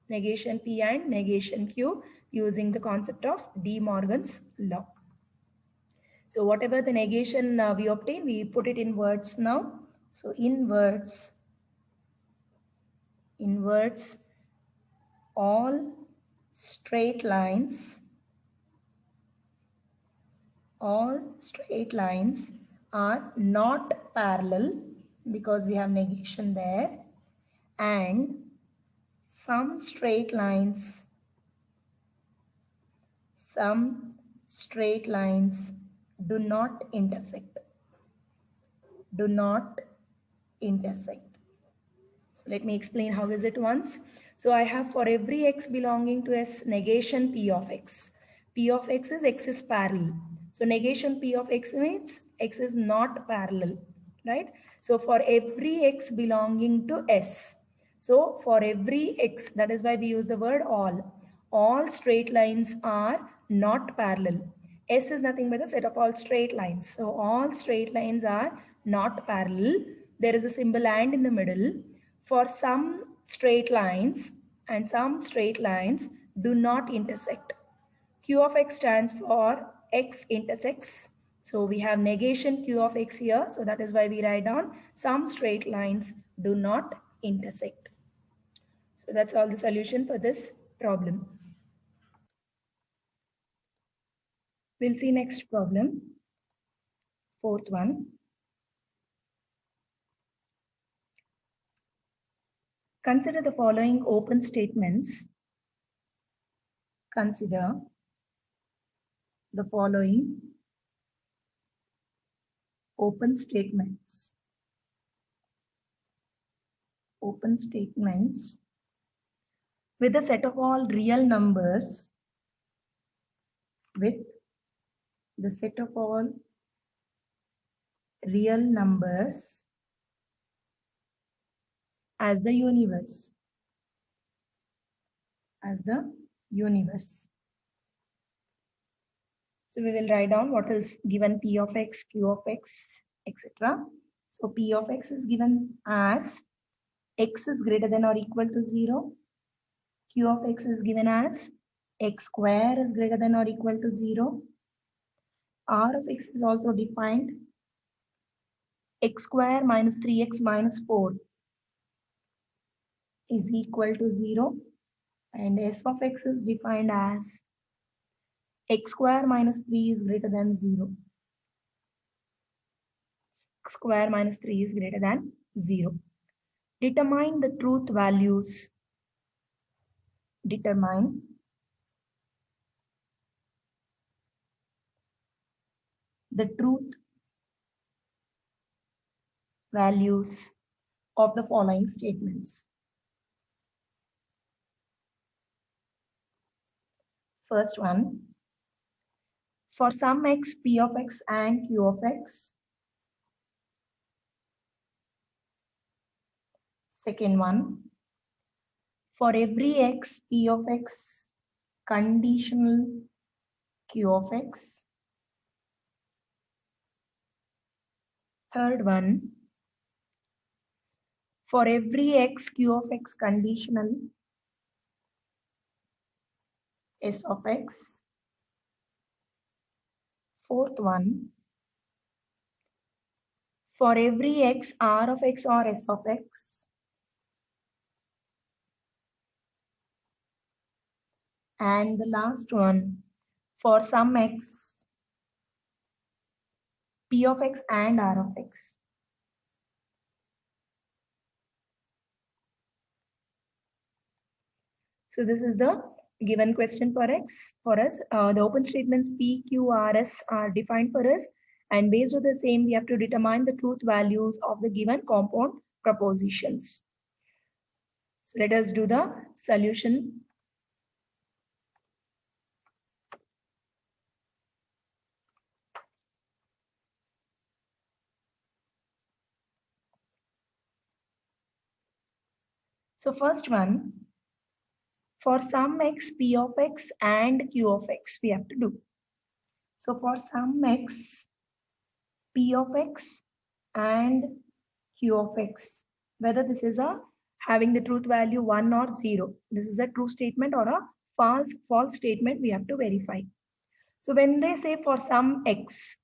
S1: Negation P and negation Q using the concept of De Morgan's law. So whatever the negation we obtain, we put it in words now. So in words, all straight lines are not parallel because we have negation there, and some straight lines some straight lines do not intersect. Do not intersect. So let me explain how is it once. So I have for every x belonging to S negation P of x. P of x is parallel. So negation P of x means x is not parallel, right? So for every x belonging to S. So for every x, that is why we use the word all straight lines are not parallel. S is nothing but a set of all straight lines. So all straight lines are not parallel. There is a symbol and in the middle. For some straight lines and some straight lines do not intersect. Q of x stands for x intersects. So we have negation Q of x here. So that is why we write down some straight lines do not intersect. So that's all the solution for this problem. We'll see next problem. Fourth one. Consider the following open statements. Consider the following open statements. Open statements with a set of all real numbers, with the set of all real numbers as the universe. As the universe. So we will write down what is given P of x, Q of x, etc. So P of x is given as x is greater than or equal to 0. Q of x is given as x square is greater than or equal to 0. R of x is also defined x square minus 3x minus 4 is equal to 0. And S of x is defined as x square minus 3 is greater than 0. X square minus 3 is greater than 0. Determine the truth values. Determine the truth values of the following statements. First one, for some x, P of x and Q of x. Second one, for every x, P of x, conditional Q of x. Third one, for every x, Q of x, conditional S of x. Fourth one, for every x, R of x or S of x. And the last one, for some x, P of x and R of x. So this is the given question for x for us. The open statements P, Q, R, S are defined for us. And based on the same, we have to determine the truth values of the given compound propositions. So let us do the solution. So first one, for some x, P of x and Q of x, we have to do. So for some x, P of x and Q of x, whether this is a having the truth value 1 or 0. This is a true statement or a false statement we have to verify. So when they say for some x,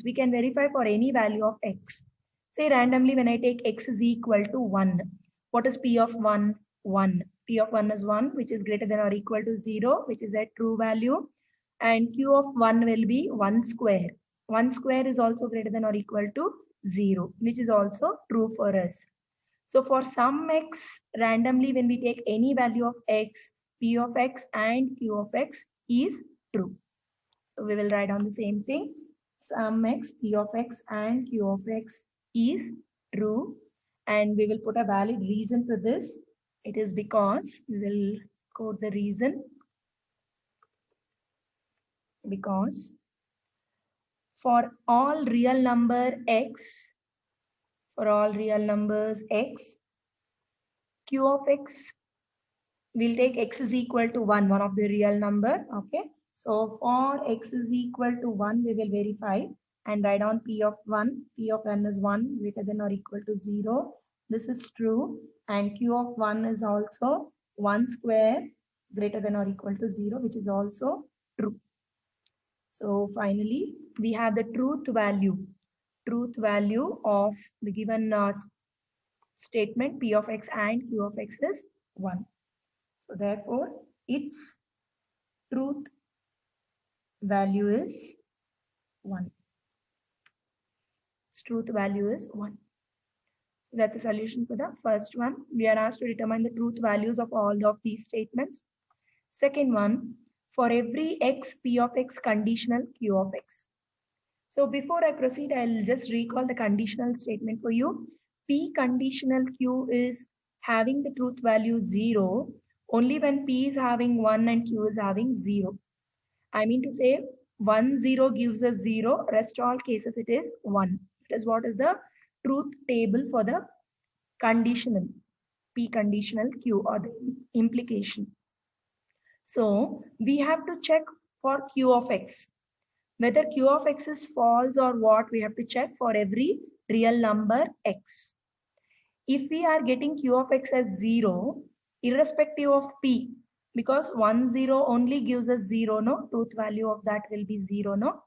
S1: we can verify for any value of x. Say randomly when I take x is equal to 1. What is P of 1? 1. P of 1 is 1, which is greater than or equal to 0, which is a true value. And Q of 1 will be 1 square. 1 square is also greater than or equal to 0, which is also true for us. So for some x, randomly when we take any value of x, P of x and Q of x is true. So we will write down the same thing. Sum x, p of x and q of x is true. And we will put a valid reason for this. It is because, we will quote the reason, because for all real number x, for all real numbers x, q of x, we'll take x is equal to 1, one of the real number. Okay. So for x is equal to 1, we will verify and write down p of 1. P of n is 1 greater than or equal to 0. This is true. And q of 1 is also 1 square greater than or equal to 0, which is also true. So finally, we have the truth value of the given statement p of x and q of x is 1. So therefore, its truth value is 1. Its truth value is 1. So that's the solution for the first one. We are asked to determine the truth values of all of these statements. Second one, for every x, p of x conditional q of x. So before I proceed, I'll just recall the conditional statement for you. P conditional q is having the truth value 0 only when p is having 1 and q is having 0. I mean to say 1, 0 gives us 0. Rest all cases it is 1. That is what is the truth table for the conditional, P conditional Q, or the implication. So we have to check for Q of x. Whether Q of x is false or what, we have to check for every real number x. If we are getting Q of x as 0, irrespective of P, because 1, 0 only gives us 0, no? Truth value of that will be 0, no?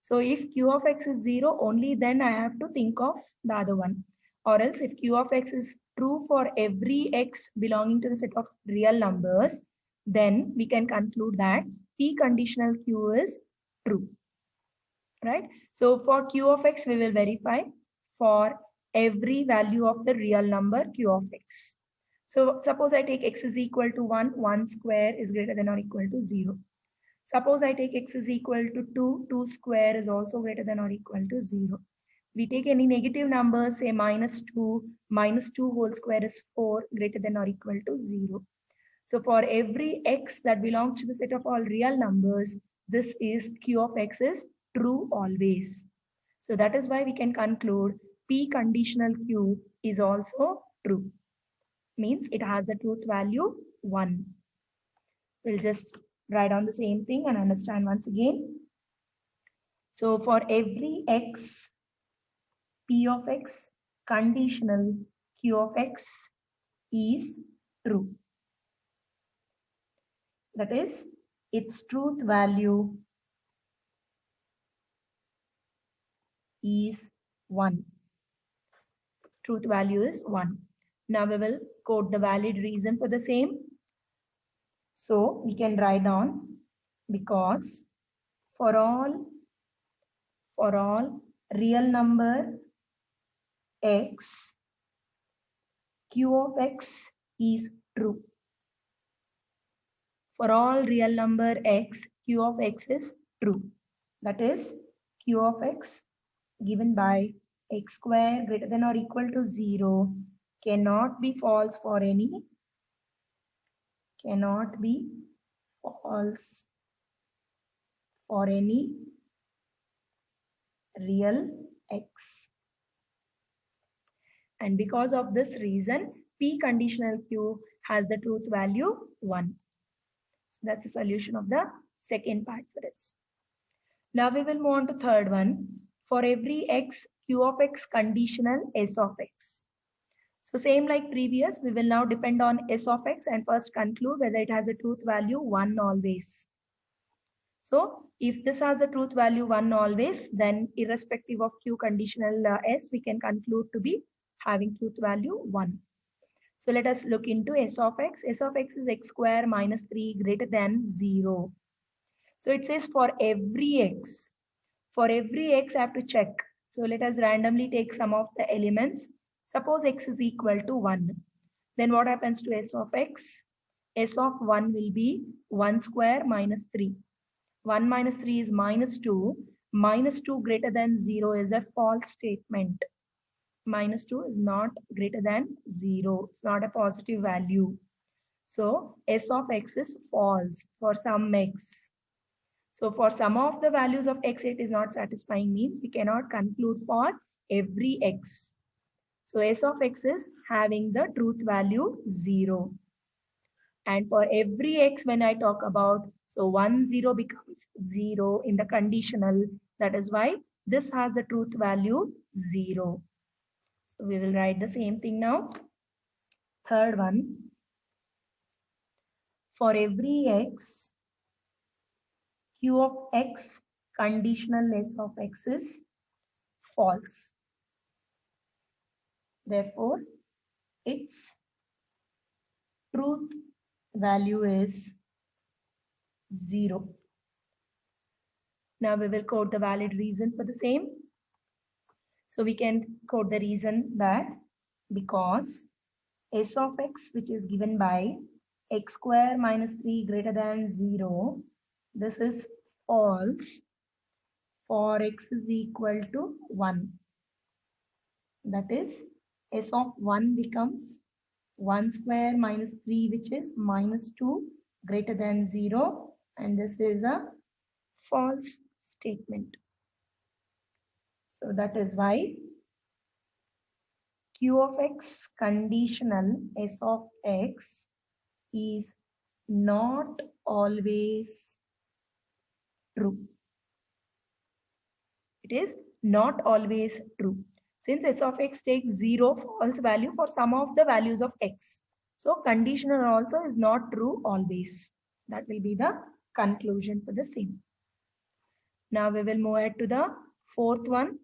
S1: So if Q of x is 0, only then I have to think of the other one. Or else if Q of x is true for every x belonging to the set of real numbers, then we can conclude that P conditional Q is true. Right? So for Q of x, we will verify for every value of the real number Q of x. So suppose I take x is equal to 1, 1 square is greater than or equal to 0. Suppose I take x is equal to 2, 2 square is also greater than or equal to 0. We take any negative numbers, say minus 2 whole square is 4 greater than or equal to 0. So for every x that belongs to the set of all real numbers, this is Q of x is true always. So that is why we can conclude P conditional Q is also true. Means it has a truth value 1. We'll just write down the same thing and understand once again. So for every x, P of x conditional Q of x is true. That is, its truth value is 1. Truth value is 1. Now we will quote the valid reason for the same. So we can write down, because for all real number x, Q of x is true. For all real number x, Q of x is true. That is, Q of x given by x square greater than or equal to 0 cannot be false for any, real x. And because of this reason, P conditional Q has the truth value 1. So that's the solution of the second part for this. Now we will move on to third one. For every x, Q of x conditional S of x. So same like previous, we will now depend on S of x and first conclude whether it has a truth value 1 always. So if this has a truth value 1 always, then irrespective of Q conditional S, we can conclude to be having truth value 1. So let us look into S of x. S of x is x square minus 3 greater than 0. So it says for every x. For every x, I have to check. So let us randomly take some of the elements. Suppose x is equal to 1. Then what happens to S of x? S of 1 will be 1 square minus 3. 1 minus 3 is minus 2. Minus 2 greater than 0 is a false statement. Minus 2 is not greater than 0. It's not a positive value. So S of x is false for some x. So for some of the values of x, it is not satisfying, means we cannot conclude for every x. So S of x is having the truth value 0. And for every x, when I talk about, so 1, 0 becomes 0 in the conditional. That is why this has the truth value 0. So we will write the same thing now. Third one, for every x, q of x conditional S of x is false. Therefore, its truth value is 0. Now we will quote the valid reason for the same. So we can quote the reason that because S of x, which is given by x square minus 3 greater than 0, this is false for x is equal to 1. That is, S of 1 becomes 1 square minus 3, which is minus 2 greater than 0. And this is a false statement. So that is why q of x conditional S of x is not always true. It is not always true. Since S of x takes 0 false value for some of the values of x. So conditional also is not true always. That will be the conclusion for the same. Now we will move ahead to the fourth one.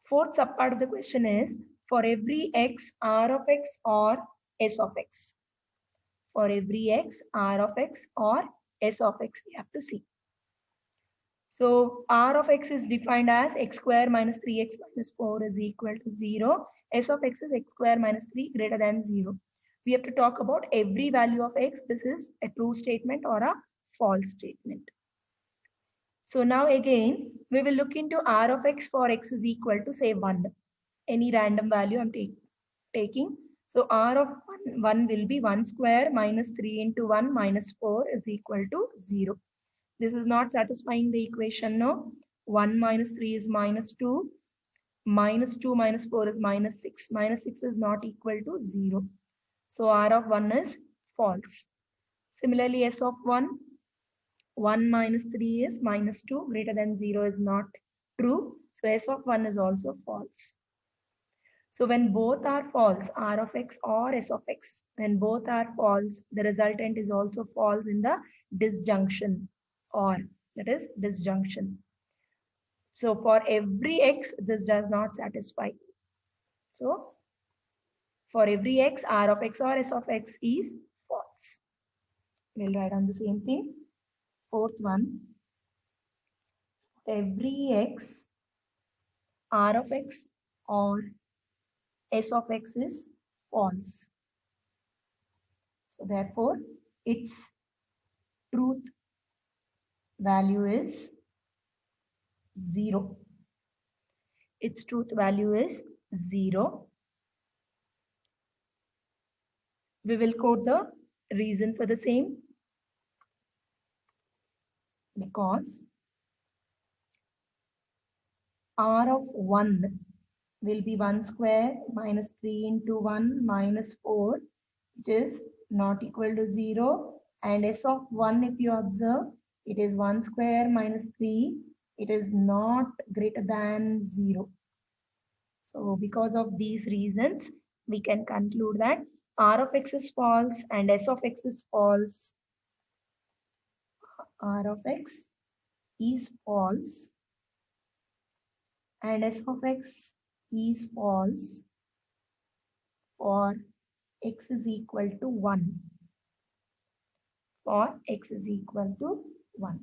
S1: Fourth subpart of the question is, for every x, R of x or S of x. For every x, R of x or S of x, we have to see. So R of x is defined as x square minus 3x minus 4 is equal to 0. S of x is x square minus 3 greater than 0. We have to talk about every value of x. This is a true statement or a false statement. So now again, we will look into R of x for x is equal to say 1. Any random value I'm taking. So R of 1 will be 1 square minus 3 into 1 minus 4 is equal to 0. This is not satisfying the equation, no. 1 minus 3 is minus 2. Minus 2 minus 4 is minus 6. Minus 6 is not equal to 0. So R of 1 is false. Similarly, S of 1, 1 minus 3 is minus 2. Greater than 0 is not true. So S of 1 is also false. So when both are false, R of x or S of x, when both are false, the resultant is also false in the disjunction, or that is disjunction. So for every x, this does not satisfy. So for every x, R of x or S of x is false. We'll write on the same thing. Fourth one, every x, R of x or S of x is false. So therefore, its truth value is 0. Its truth value is 0. We will quote the reason for the same. Because R of 1 will be 1 square minus 3 into 1 minus 4, which is not equal to 0. And S of 1, if you observe, it is 1 square minus 3. It is not greater than 0. So because of these reasons, we can conclude that R of x is false and S of x is false. R of x is false and S of x is false for x is equal to 1. For x is equal to 1.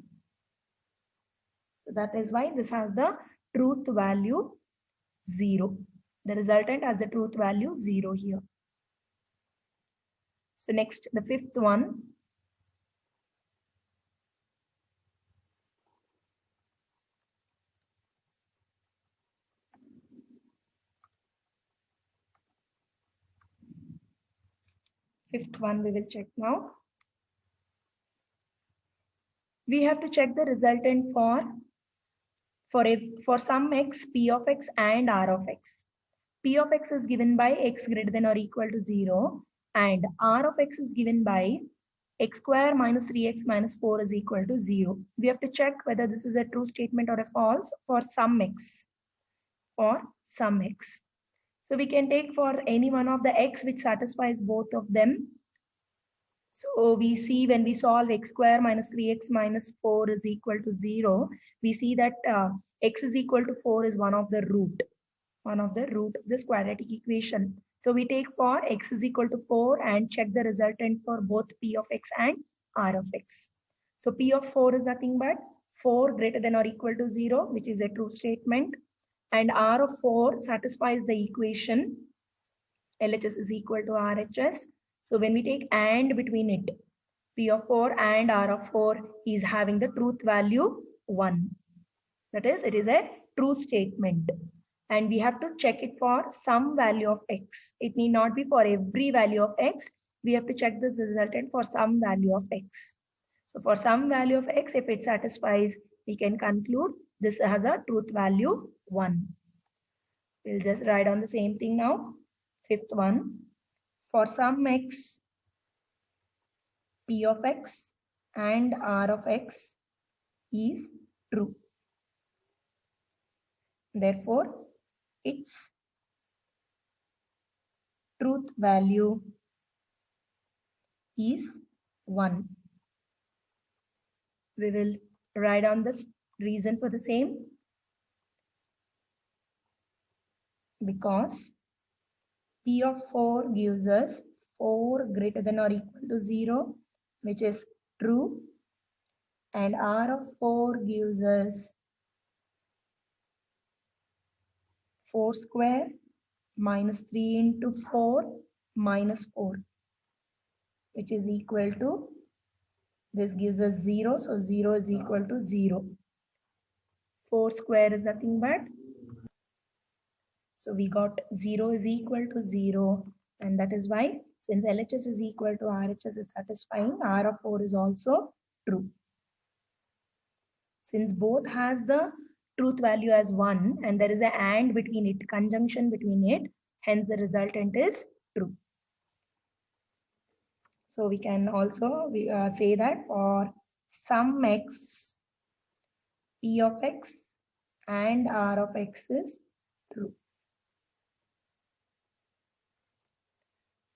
S1: So that is why this has the truth value 0. The resultant has the truth value 0 here. So next, the fifth one. Fifth one we will check now. We have to check the resultant for some x, p of x and r of x. P of x is given by x greater than or equal to 0 and r of x is given by x square minus 3x minus 4 is equal to 0. We have to check whether this is a true statement or a false for some x. For some x. So we can take for any one of the x which satisfies both of them. So we see when we solve x square minus 3x minus 4 is equal to 0, we see that x is equal to 4 is one of the root of this quadratic equation. So we take for x is equal to 4 and check the resultant for both p of x and r of x. So p of 4 is nothing but 4 greater than or equal to 0, which is a true statement, and r of 4 satisfies the equation LHS is equal to RHS. So when we take AND between it, P of 4 and R of 4 is having the truth value 1. That is, it is a true statement. And we have to check it for some value of x. It need not be for every value of x. We have to check this resultant for some value of x. So for some value of x, if it satisfies, we can conclude this has a truth value 1. We'll just write on the same thing now. Fifth one, for some x, p of x and r of x is true. Therefore, its truth value is 1. We will write down the reason for the same. Because P of 4 gives us 4 greater than or equal to 0, which is true. And R of 4 gives us 4 square minus 3 into 4 minus 4, which is equal to, this gives us 0, so 0 is equal to 0. 4 square is nothing but, so we got 0 is equal to 0, and that is why since LHS is equal to RHS is satisfying, R of 4 is also true. Since both has the truth value as 1 and there is an AND between it, conjunction between it, hence the resultant is true. So we can also say that for some x, p of x and r of x is true.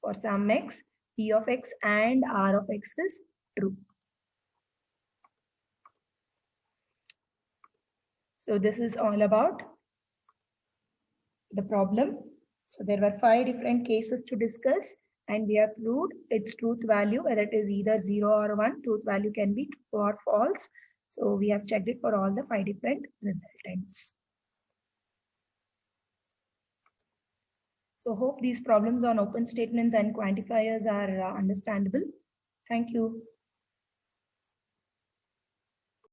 S1: For some x, p of x and r of x is true. So this is all about the problem. So there were 5 different cases to discuss and we have proved its truth value, whether it is either 0 or 1, truth value can be true or false. So we have checked it for all the 5 different resultants. So hope these problems on open statements and quantifiers are understandable. Thank you.